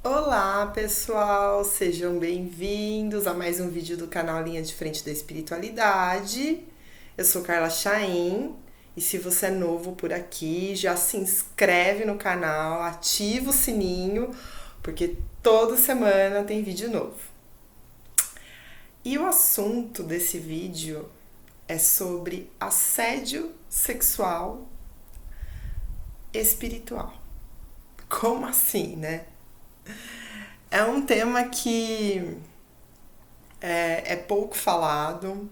Olá, pessoal! Sejam bem-vindos a mais um vídeo do canal Linha de Frente da Espiritualidade. Eu sou Carla Chaim e se você é novo por aqui, já se inscreve no canal, ativa o sininho, porque toda semana tem vídeo novo. E o assunto desse vídeo é sobre assédio sexual espiritual. Como assim, né? É um tema que é pouco falado,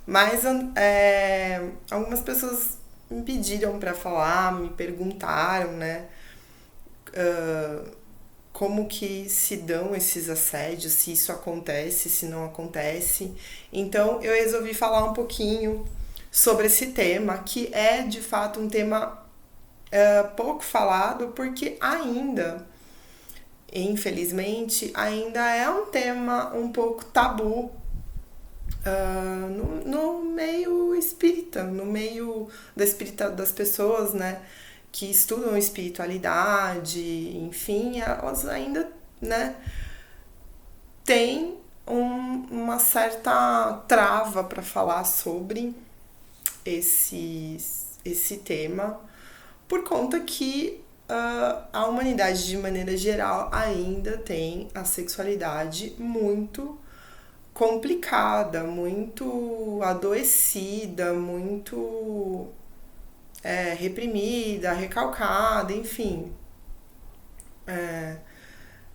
mas algumas pessoas me pediram para falar, me perguntaram, né, como que se dão esses assédios, se isso acontece, se não acontece. Então eu resolvi falar um pouquinho sobre esse tema, que é de fato um tema pouco falado, porque ainda infelizmente, ainda é um tema um pouco tabu no meio espírita, no meio das pessoas, né, que estudam espiritualidade, enfim, elas ainda, né, têm uma certa trava para falar sobre esse tema, por conta que a humanidade, de maneira geral, ainda tem a sexualidade muito complicada, muito adoecida, muito reprimida, recalcada, enfim.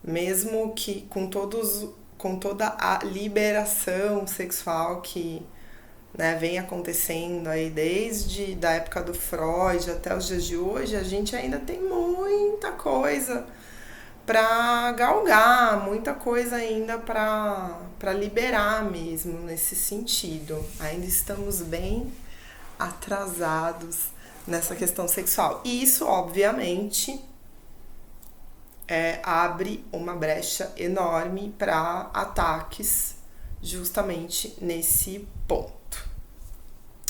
Mesmo que com toda a liberação sexual que, né, vem acontecendo aí desde da época do Freud até os dias de hoje, a gente ainda tem muita coisa para galgar, muita coisa ainda para liberar mesmo nesse sentido. Ainda estamos bem atrasados nessa questão sexual. E isso, obviamente, abre uma brecha enorme para ataques justamente nesse ponto.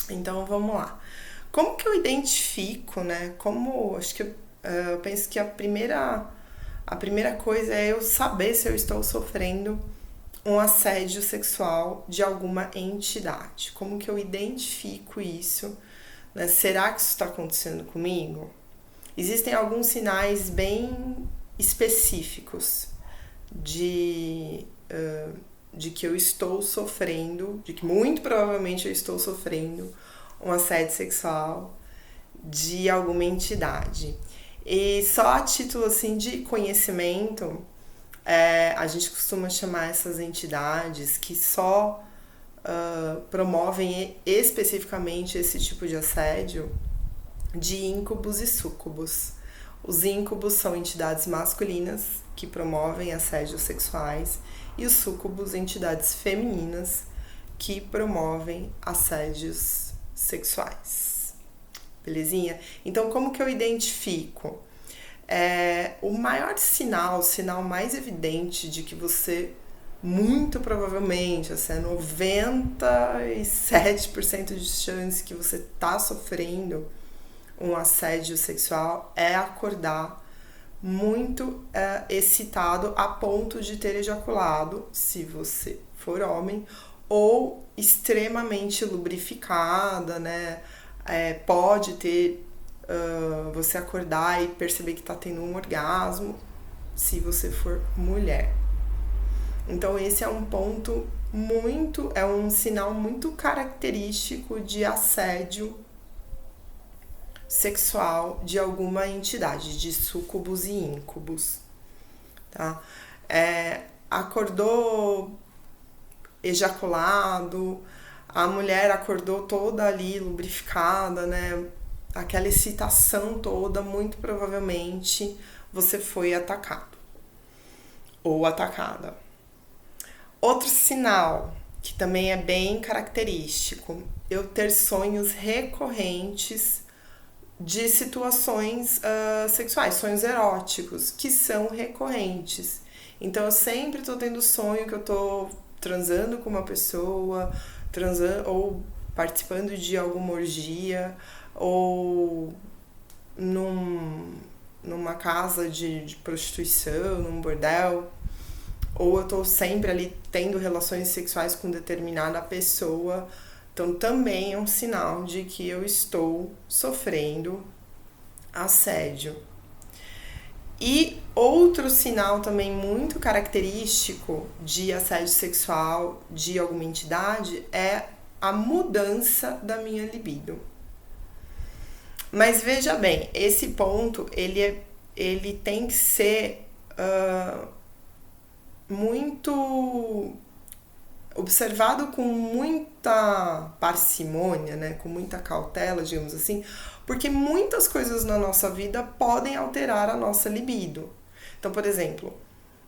Então vamos lá. Como que eu identifico, né? Acho que eu penso que a primeira coisa é eu saber se eu estou sofrendo um assédio sexual de alguma entidade. Como que eu identifico isso? Né? Será que isso está acontecendo comigo? Existem alguns sinais bem específicos de que eu estou sofrendo, de que muito provavelmente eu estou sofrendo um assédio sexual de alguma entidade. E só a título assim de conhecimento, a gente costuma chamar essas entidades que só promovem especificamente esse tipo de assédio de íncubos e súcubos. Os íncubos são entidades masculinas que promovem assédios sexuais e os súcubos, entidades femininas que promovem assédios sexuais. Belezinha? Então, como que eu identifico? O maior sinal, o sinal mais evidente de que você, muito provavelmente, assim, 97% de chance que você está sofrendo um assédio sexual, é acordar muito excitado a ponto de ter ejaculado, se você for homem, ou extremamente lubrificada, né? Pode ter você acordar e perceber que está tendo um orgasmo, se você for mulher. Então esse é um ponto é um sinal muito característico de assédio sexual de alguma entidade, de súcubos e íncubos, tá? Acordou ejaculado, a mulher acordou toda ali lubrificada, né? Aquela excitação toda, muito provavelmente você foi atacado ou atacada. Outro sinal que também é bem característico, eu ter sonhos recorrentes de situações sexuais, sonhos eróticos, que são recorrentes. Então eu sempre tô tendo sonho que eu tô transando com uma pessoa, transando ou participando de alguma orgia, ou numa casa de prostituição, num bordel, ou eu tô sempre ali tendo relações sexuais com determinada pessoa, então também é um sinal de que eu estou sofrendo assédio. E outro sinal também muito característico de assédio sexual de alguma entidade é a mudança da minha libido. Mas veja bem, esse ponto ele tem que ser muito observado com muita parcimônia, né? Com muita cautela, digamos assim, porque muitas coisas na nossa vida podem alterar a nossa libido. Então, por exemplo,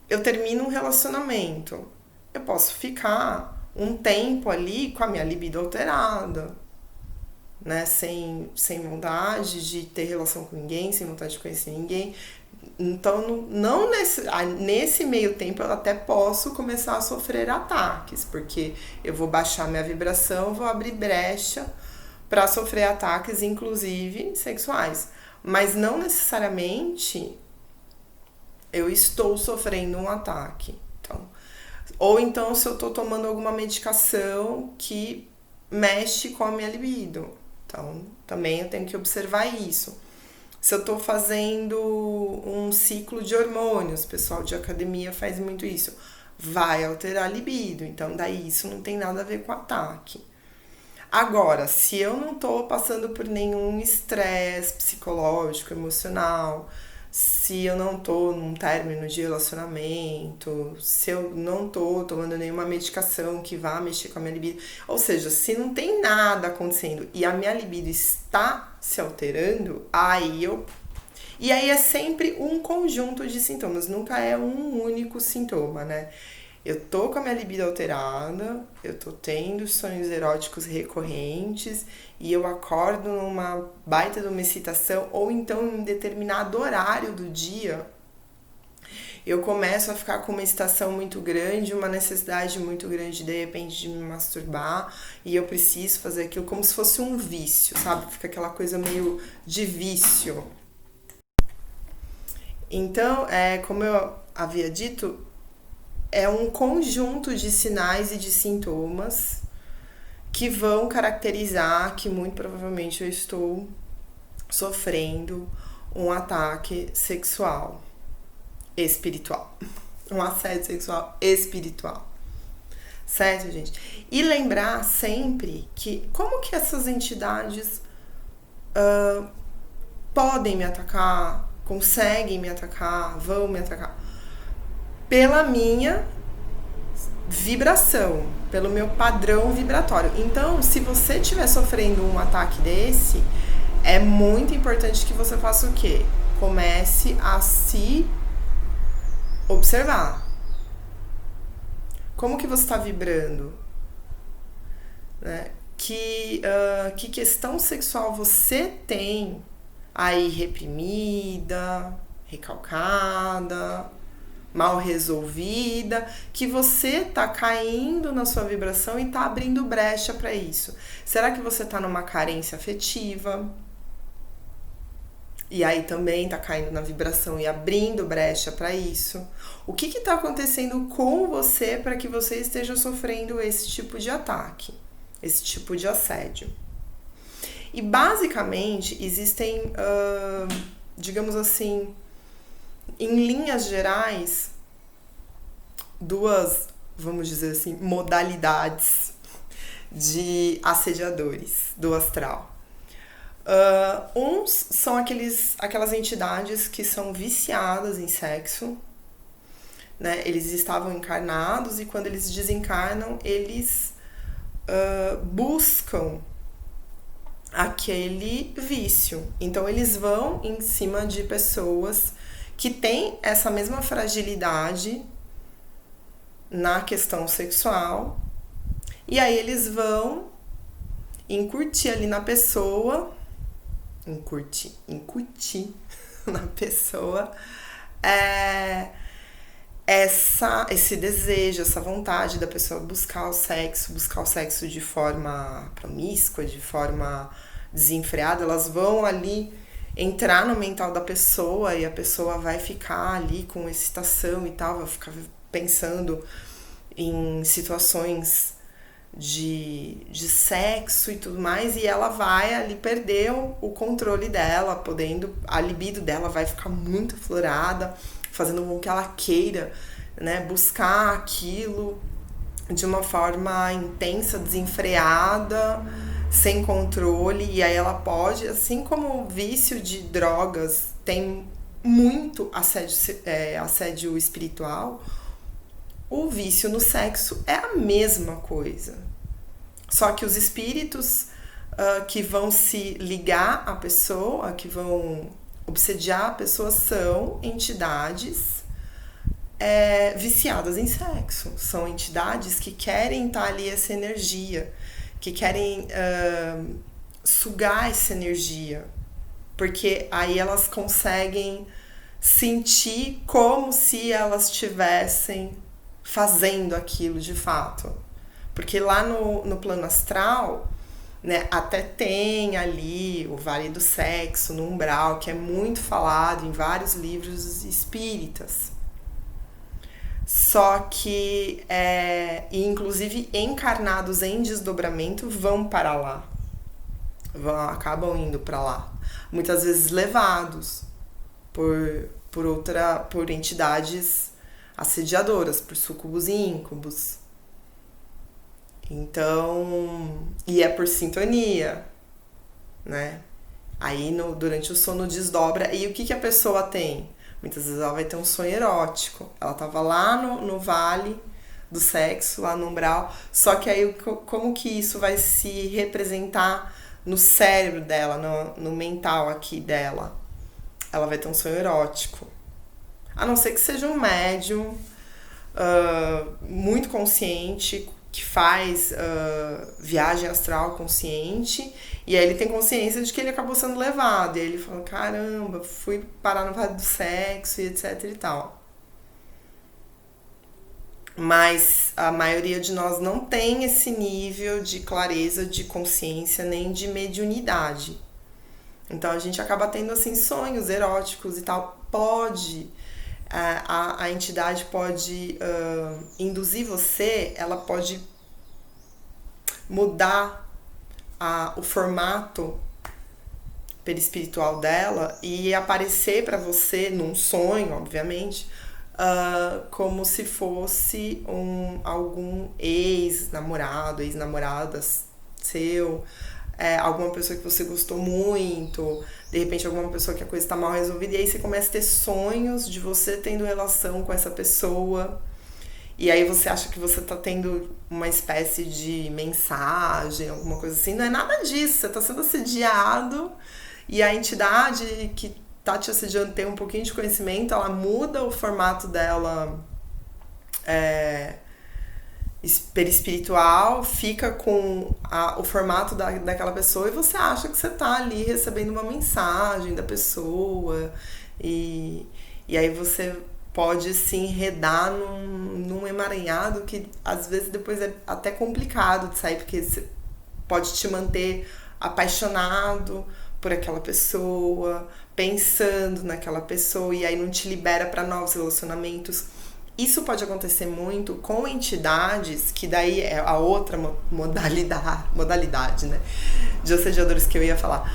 eu termino um relacionamento, eu posso ficar um tempo ali com a minha libido alterada, né? Sem vontade de ter relação com ninguém, sem vontade de conhecer ninguém. Então, não nesse meio tempo eu até posso começar a sofrer ataques, porque eu vou baixar minha vibração, vou abrir brecha para sofrer ataques, inclusive sexuais. Mas não necessariamente eu estou sofrendo um ataque. Então, ou então se eu estou tomando alguma medicação que mexe com a minha libido. Então, também eu tenho que observar isso. Se eu estou fazendo um ciclo de hormônios, o pessoal de academia faz muito isso, vai alterar a libido. Então, daí isso não tem nada a ver com ataque. Agora, se eu não estou passando por nenhum estresse psicológico, emocional, se eu não estou num término de relacionamento, se eu não estou tomando nenhuma medicação que vá mexer com a minha libido, ou seja, se não tem nada acontecendo e a minha libido está se alterando, e aí é sempre um conjunto de sintomas, nunca é um único sintoma, né? Eu tô com a minha libido alterada, eu tô tendo sonhos eróticos recorrentes e eu acordo numa baita de uma excitação, ou então em determinado horário do dia eu começo a ficar com uma excitação muito grande, uma necessidade muito grande de repente de me masturbar, e eu preciso fazer aquilo como se fosse um vício, sabe? Fica aquela coisa meio de vício. Então, como eu havia dito, é um conjunto de sinais e de sintomas que vão caracterizar que muito provavelmente eu estou sofrendo um ataque sexual espiritual, um assédio sexual espiritual, certo, gente? E lembrar sempre que como que essas entidades podem me atacar, conseguem me atacar, vão me atacar pela minha vibração, pelo meu padrão vibratório. Então, se você estiver sofrendo um ataque desse, é muito importante que você faça o quê? Comece a se observar. Como que você está vibrando? Né? Que questão sexual você tem aí reprimida, recalcada, mal resolvida, que você tá caindo na sua vibração e tá abrindo brecha para isso. Será que você tá numa carência afetiva? E aí também tá caindo na vibração e abrindo brecha para isso. O que tá acontecendo com você para que você esteja sofrendo esse tipo de ataque, esse tipo de assédio? E basicamente existem, digamos assim, em linhas gerais, duas, vamos dizer assim, modalidades de assediadores do astral. Uns são aquelas entidades que são viciadas em sexo, né? Eles estavam encarnados e quando eles desencarnam, eles buscam aquele vício. Então, eles vão em cima de pessoas que têm essa mesma fragilidade na questão sexual, e aí eles vão incutir ali na pessoa, incutir na pessoa esse desejo, essa vontade da pessoa buscar o sexo de forma promíscua, de forma desenfreada. Elas vão ali entrar no mental da pessoa e a pessoa vai ficar ali com excitação e tal, vai ficar pensando em situações de sexo e tudo mais, e ela vai ali perder o controle dela, a libido dela vai ficar muito aflorada, fazendo com que ela queira, né, buscar aquilo de uma forma intensa, desenfreada, sem controle, e aí ela pode, assim como o vício de drogas tem muito assédio espiritual, o vício no sexo é a mesma coisa. Só que os espíritos que vão se ligar à pessoa, que vão obsediar a pessoa, são entidades viciadas em sexo. São entidades que querem estar ali essa energia, que querem sugar essa energia. Porque aí elas conseguem sentir como se elas estivessem fazendo aquilo de fato. Porque lá no plano astral, né, até tem ali o Vale do Sexo, no umbral, que é muito falado em vários livros espíritas. Só que, inclusive, encarnados em desdobramento vão para lá. Acabam indo para lá. Muitas vezes levados por entidades assediadoras, por sucubos e íncubos. Então, e é por sintonia, né? Aí durante o sono desdobra. E o que a pessoa tem? Muitas vezes ela vai ter um sonho erótico. Ela tava lá no vale do sexo, lá no umbral. Só que aí como que isso vai se representar no cérebro dela, no mental aqui dela? Ela vai ter um sonho erótico. A não ser que seja um médium muito consciente, que faz viagem astral consciente, e aí ele tem consciência de que ele acabou sendo levado, e aí ele fala, caramba, fui parar no Vale do Sexo e etc e tal. Mas a maioria de nós não tem esse nível de clareza, de consciência, nem de mediunidade. Então a gente acaba tendo assim sonhos eróticos e tal. A entidade pode induzir você, ela pode mudar o formato perispiritual dela e aparecer para você num sonho, obviamente, como se fosse algum ex-namorado, ex-namorada seu, alguma pessoa que você gostou muito, de repente alguma pessoa que a coisa está mal resolvida, e aí você começa a ter sonhos de você tendo relação com essa pessoa, e aí você acha que você tá tendo uma espécie de mensagem, alguma coisa assim. Não é nada disso, você tá sendo assediado, e a entidade que tá te assediando tem um pouquinho de conhecimento, ela muda o formato dela perispiritual, fica com o formato daquela pessoa, e você acha que você tá ali recebendo uma mensagem da pessoa, e aí você pode se enredar num emaranhado que às vezes depois é até complicado de sair, porque você pode te manter apaixonado por aquela pessoa, pensando naquela pessoa, e aí não te libera para novos relacionamentos. Isso pode acontecer muito com entidades, que daí é a outra modalidade, né, de assediadores que eu ia falar,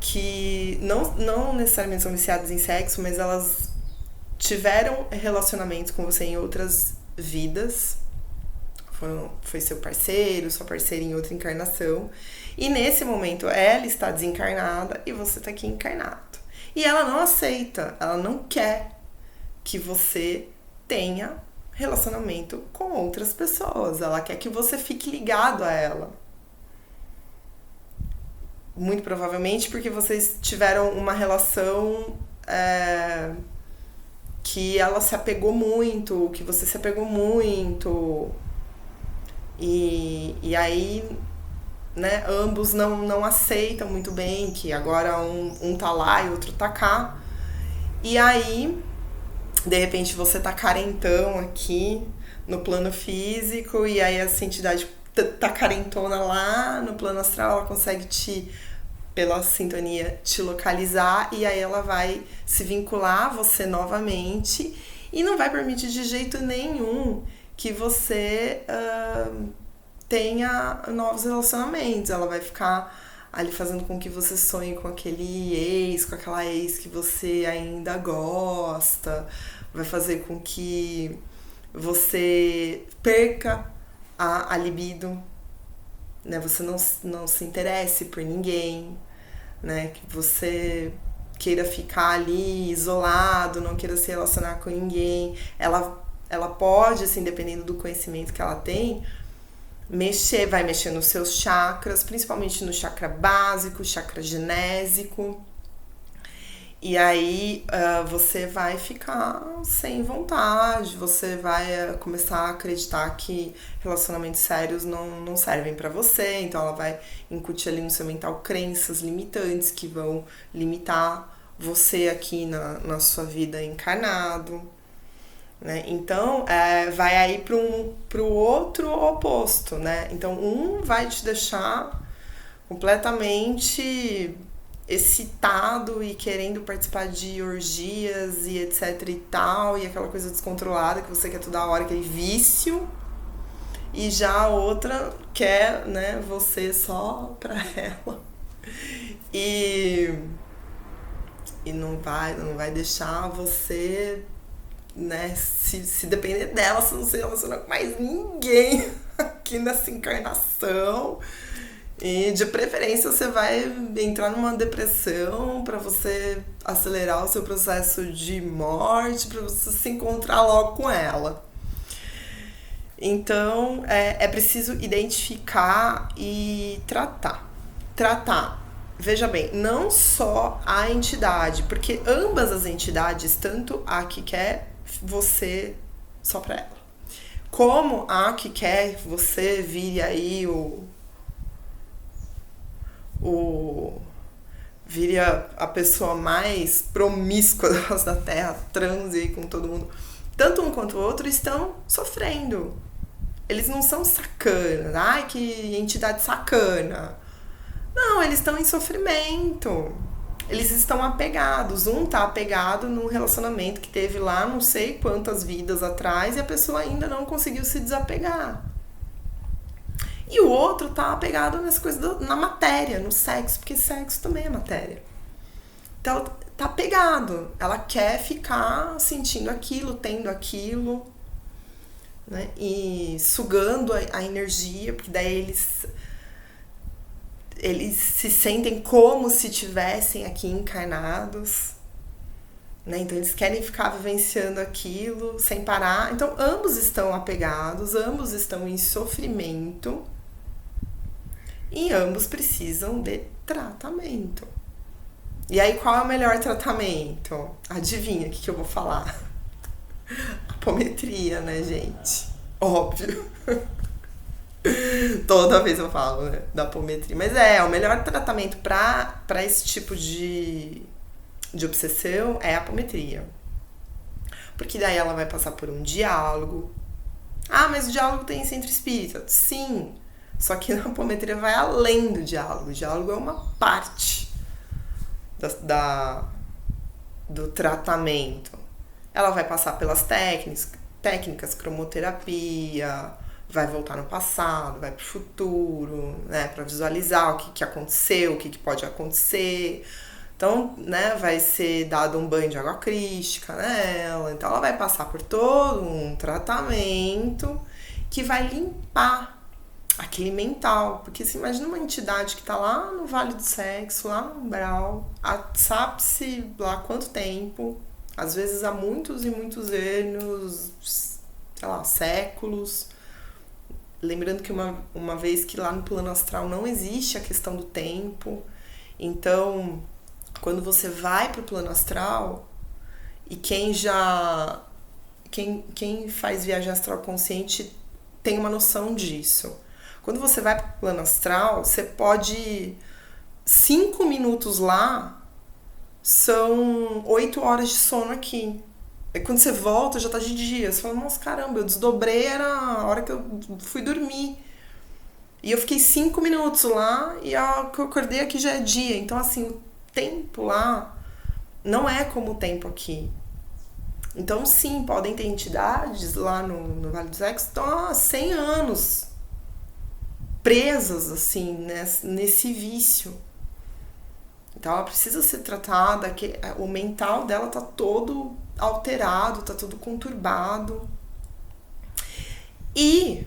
que não necessariamente são viciadas em sexo, mas elas tiveram relacionamentos com você em outras vidas, foi seu parceiro, sua parceira em outra encarnação, e nesse momento ela está desencarnada e você está aqui encarnado. E ela não aceita, ela não quer que você tenha relacionamento com outras pessoas. Ela quer que você fique ligado a ela. Muito provavelmente porque vocês tiveram uma relação que ela se apegou muito, que você se apegou muito. E aí, né, ambos não aceitam muito bem que agora um tá lá e outro tá cá. E aí, de repente você tá carentão aqui no plano físico, e aí essa entidade tá carentona lá no plano astral, ela consegue te pela sintonia te localizar e aí ela vai se vincular a você novamente e não vai permitir de jeito nenhum que você tenha novos relacionamentos. Ela vai ficar ali fazendo com que você sonhe com aquele ex, com aquela ex que você ainda gosta, vai fazer com que você perca a libido, né? Você não se interesse por ninguém, né? Que você queira ficar ali isolado, não queira se relacionar com ninguém. Ela pode, assim, dependendo do conhecimento que ela tem, vai mexer nos seus chakras, principalmente no chakra básico, chakra genésico. E aí você vai ficar sem vontade, você vai começar a acreditar que relacionamentos sérios não servem pra você, então ela vai incutir ali no seu mental crenças limitantes que vão limitar você aqui na sua vida encarnado, né? Então vai aí pro outro oposto, né? Então um vai te deixar completamente excitado e querendo participar de orgias e etc e tal, e aquela coisa descontrolada que você quer toda hora, aquele vício, e já a outra quer, né, você só pra ela e não vai deixar você, né, se depender dela, você não se relaciona com mais ninguém aqui nessa encarnação. E de preferência você vai entrar numa depressão para você acelerar o seu processo de morte, para você se encontrar logo com ela. Então é preciso identificar e tratar. Veja bem, não só a entidade, porque ambas as entidades, tanto a que quer você só para ela, como a que quer você vire aí vire a pessoa mais promíscua da Terra, transe aí com todo mundo. Tanto um quanto o outro estão sofrendo. Eles não são sacanas. Ai, que entidade sacana. Não, eles estão em sofrimento. Eles estão apegados. Um tá apegado num relacionamento que teve lá não sei quantas vidas atrás e a pessoa ainda não conseguiu se desapegar. E o outro tá apegado nessa coisa na matéria, no sexo, porque sexo também é matéria. Então ela tá apegado, ela quer ficar sentindo aquilo, tendo aquilo, né? E sugando a energia, porque daí eles se sentem como se tivessem aqui encarnados, né? Então eles querem ficar vivenciando aquilo sem parar. Então ambos estão apegados, ambos estão em sofrimento. E ambos precisam de tratamento. E aí, qual é o melhor tratamento? Adivinha o que eu vou falar? Apometria, né, gente? Óbvio. Toda vez eu falo, né, da apometria. Mas o melhor tratamento para esse tipo de obsessão é a apometria. Porque daí ela vai passar por um diálogo. Ah, mas o diálogo tem centro espírita. Sim. Só que a apometria vai além do diálogo. O diálogo é uma parte do tratamento. Ela vai passar pelas técnicas, cromoterapia, vai voltar no passado, vai pro futuro, né, para visualizar o que aconteceu, o que pode acontecer. Então, né, vai ser dado um banho de água crística nela. Então, ela vai passar por todo um tratamento que vai limpar aquele mental, porque você imagina uma entidade que tá lá no Vale do Sexo, lá no umbral, sabe-se lá quanto tempo, às vezes há muitos e muitos anos, sei lá, séculos. Lembrando que uma vez que lá no plano astral não existe a questão do tempo, então quando você vai pro plano astral, e quem faz viagem astral consciente tem uma noção disso. Quando você vai para o plano astral, você pode 5 minutos lá são 8 horas de sono aqui. Aí quando você volta já tá de dia. Você fala, nossa, caramba, eu desdobrei, era a hora que eu fui dormir. E eu fiquei 5 minutos lá e a que eu acordei aqui já é dia. Então, assim, o tempo lá não é como o tempo aqui. Então, sim, podem ter entidades lá no Vale do Sexo que estão há 100 anos presas, assim, nesse vício. Então, ela precisa ser tratada, que o mental dela tá todo alterado, tá todo conturbado. E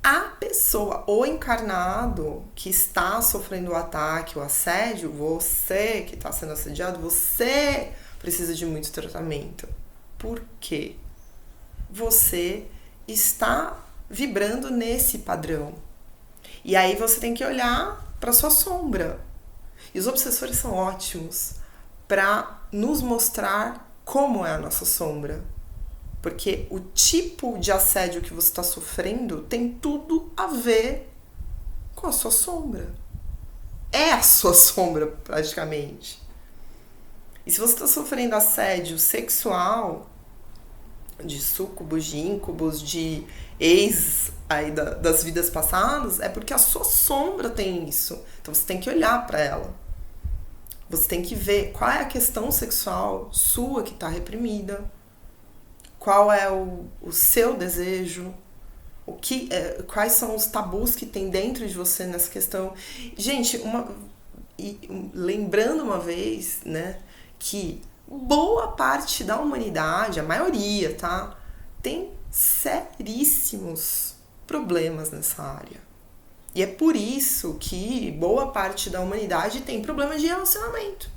a pessoa, o encarnado que está sofrendo o ataque, o assédio, você que está sendo assediado, você precisa de muito tratamento. Por quê? Você está vibrando nesse padrão. E aí você tem que olhar para sua sombra. E os obsessores são ótimos para nos mostrar como é a nossa sombra. Porque o tipo de assédio que você está sofrendo tem tudo a ver com a sua sombra. É a sua sombra, praticamente. E se você está sofrendo assédio sexual, de súcubos, de íncubos, de ex aí das vidas passadas, é porque a sua sombra tem isso. Então você tem que olhar para ela. Você tem que ver qual é a questão sexual sua que está reprimida. Qual é o seu desejo, quais são os tabus que tem dentro de você nessa questão. Gente, lembrando uma vez, né, que boa parte da humanidade, a maioria, tá, tem seríssimos problemas nessa área. E é por isso que boa parte da humanidade tem problemas de relacionamento.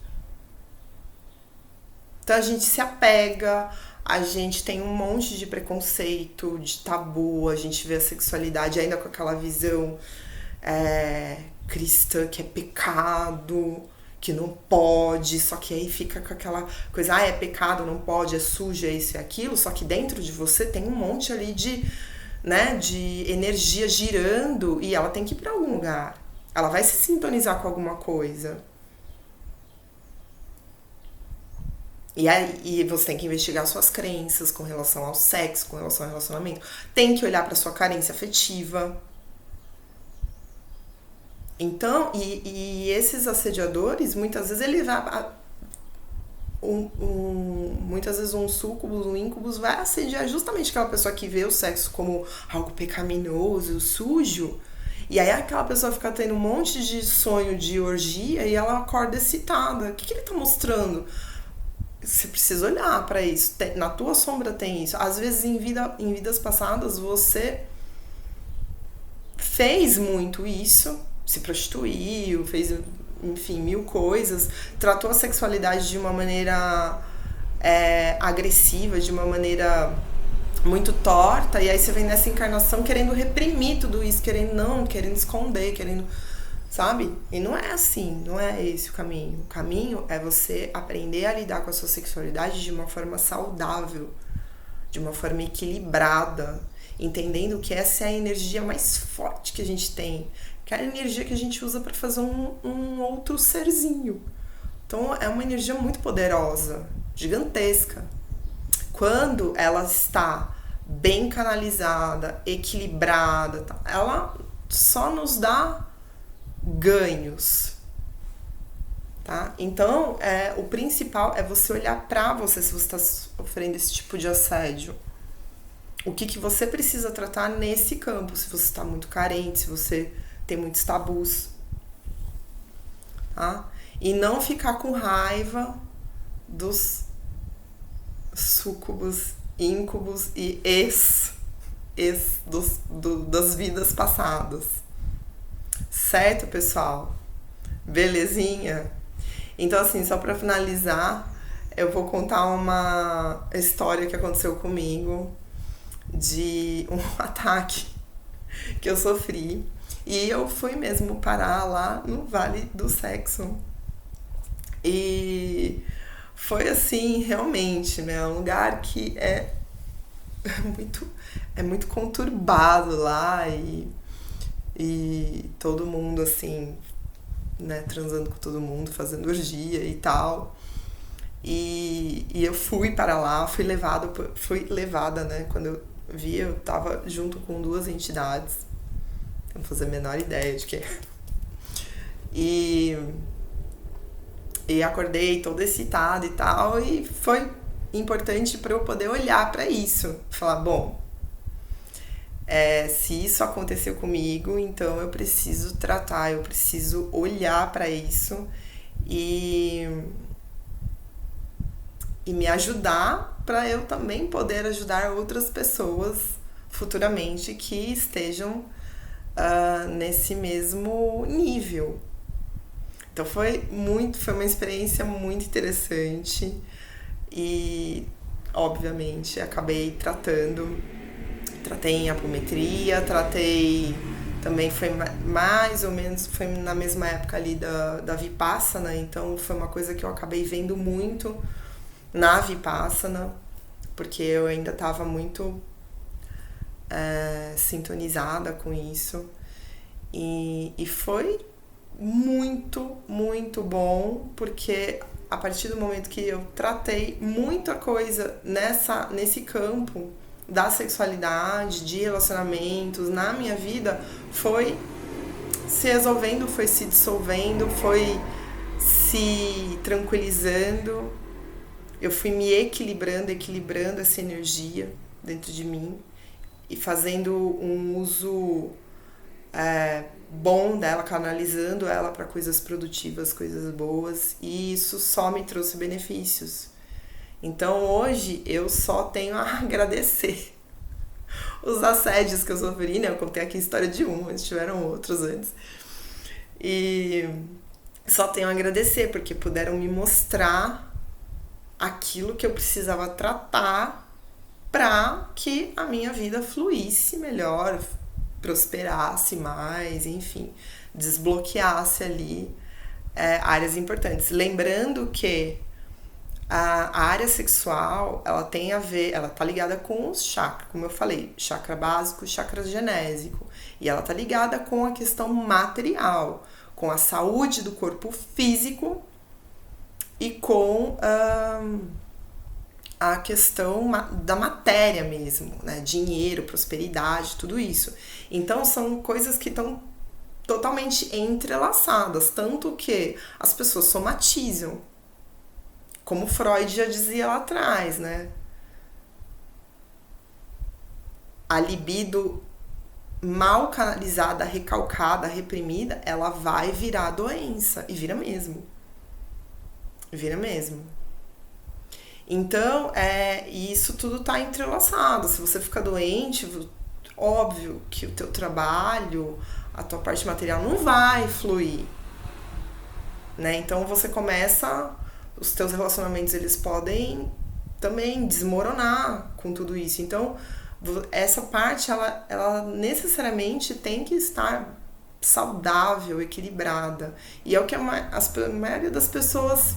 Então a gente se apega, a gente tem um monte de preconceito, de tabu, a gente vê a sexualidade ainda com aquela visão cristã, que é pecado, que não pode, só que aí fica com aquela coisa, é pecado, não pode, é sujo, é isso e aquilo, só que dentro de você tem um monte ali de energia girando e ela tem que ir pra algum lugar. Ela vai se sintonizar com alguma coisa. E você tem que investigar suas crenças com relação ao sexo, com relação ao relacionamento. Tem que olhar para sua carência afetiva. Então, e esses assediadores, muitas vezes ele vai... muitas vezes um súcubus, um íncubus vai assediar justamente aquela pessoa que vê o sexo como algo pecaminoso, sujo. E aí aquela pessoa fica tendo um monte de sonho de orgia e ela acorda excitada. O que ele tá mostrando? Você precisa olhar para isso. Na tua sombra tem isso. Às vezes em vidas passadas você fez muito isso, se prostituiu, fez, enfim, 1000 coisas, tratou a sexualidade de uma maneira agressiva, de uma maneira muito torta, e aí você vem nessa encarnação querendo reprimir tudo isso, querendo esconder, querendo... Sabe? E não é assim, não é esse o caminho. O caminho é você aprender a lidar com a sua sexualidade de uma forma saudável, de uma forma equilibrada, entendendo que essa é a energia mais forte que a gente tem, que é a energia que a gente usa para fazer um outro serzinho. Então é uma energia muito poderosa, gigantesca. Quando ela está bem canalizada, equilibrada, ela só nos dá ganhos, tá? Então, o principal é você olhar pra você se você está sofrendo esse tipo de assédio. O que você precisa tratar nesse campo, se você está muito carente, se você tem muitos tabus, tá? E não ficar com raiva dos súcubos, íncubos e das vidas passadas. Certo, pessoal? Belezinha? Então, assim, só pra finalizar, eu vou contar uma história que aconteceu comigo de um ataque que eu sofri. E eu fui mesmo parar lá no Vale do Sexo. E foi assim, realmente, né? Um lugar que é muito conturbado lá e todo mundo, assim, né, transando com todo mundo, fazendo orgia e tal. E eu fui para lá, fui levada, né? Quando eu vi, eu tava junto com 2 entidades. Não fazer a menor ideia de que é. E acordei toda excitada e tal, e foi importante para eu poder olhar para isso. Falar, bom, se isso aconteceu comigo, então eu preciso tratar, eu preciso olhar para isso e me ajudar para eu também poder ajudar outras pessoas futuramente que estejam nesse mesmo nível. Então foi uma experiência muito interessante e, obviamente, acabei tratei em apometria, também foi mais ou menos, foi na mesma época ali da Vipassana, então foi uma coisa que eu acabei vendo muito na Vipassana, porque eu ainda estava muito sintonizada com isso, e foi muito, muito bom, porque a partir do momento que eu tratei muita coisa nesse campo da sexualidade, de relacionamentos, na minha vida, foi se resolvendo, foi se dissolvendo, foi se tranquilizando. Eu fui me equilibrando essa energia dentro de mim e fazendo um uso bom dela, canalizando ela para coisas produtivas, coisas boas, e isso só me trouxe benefícios. Então hoje eu só tenho a agradecer os assédios que eu sofri, né? Eu contei aqui a história de mas tiveram outros antes. E só tenho a agradecer, porque puderam me mostrar aquilo que eu precisava tratar para que a minha vida fluísse melhor, prosperasse mais, enfim, desbloqueasse ali áreas importantes. Lembrando que a área sexual, ela tem a ver, ela tá ligada com os chakras, como eu falei, chakra básico, chakra genésico, e ela tá ligada com a questão material, com a saúde do corpo físico e com a questão da matéria mesmo, né? Dinheiro, prosperidade, tudo isso. Então são coisas que estão totalmente entrelaçadas, tanto que as pessoas somatizam, como Freud já dizia lá atrás, né? A libido mal canalizada, recalcada, reprimida, ela vai virar doença. E vira mesmo. Vira mesmo. Então, isso tudo tá entrelaçado. Se você ficar doente, óbvio que o teu trabalho, a tua parte material não vai fluir, né? Então você começa, os teus relacionamentos, eles podem também desmoronar com tudo isso. Então essa parte, ela necessariamente tem que estar saudável, equilibrada. E é o que a maioria das pessoas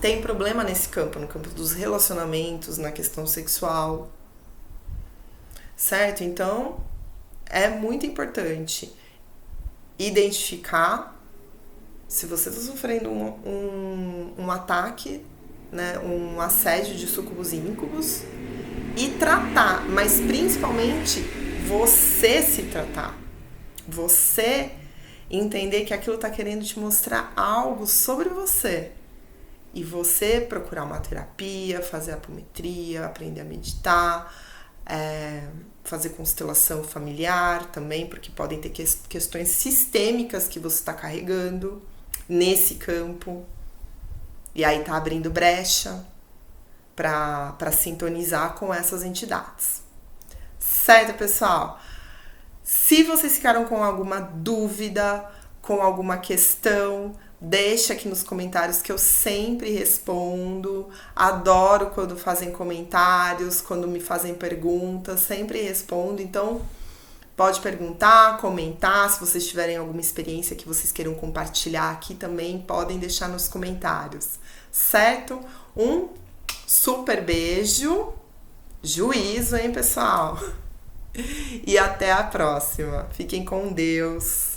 tem problema nesse campo, no campo dos relacionamentos, na questão sexual, certo? Então é muito importante identificar se você está sofrendo um ataque, né, um assédio de súcubos e íncubos, e tratar, mas principalmente você se tratar, você entender que aquilo está querendo te mostrar algo sobre você, e você procurar uma terapia, fazer apometria, aprender a meditar, fazer constelação familiar também, porque podem ter questões sistêmicas que você está carregando nesse campo, e aí tá abrindo brecha para sintonizar com essas entidades. Certo, pessoal? Se vocês ficaram com alguma dúvida, com alguma questão, deixa aqui nos comentários que eu sempre respondo. Adoro quando fazem comentários, quando me fazem perguntas, sempre respondo. Então, pode perguntar, comentar. Se vocês tiverem alguma experiência que vocês queiram compartilhar aqui também, podem deixar nos comentários, certo? Um super beijo, juízo, hein, pessoal? E até a próxima. Fiquem com Deus.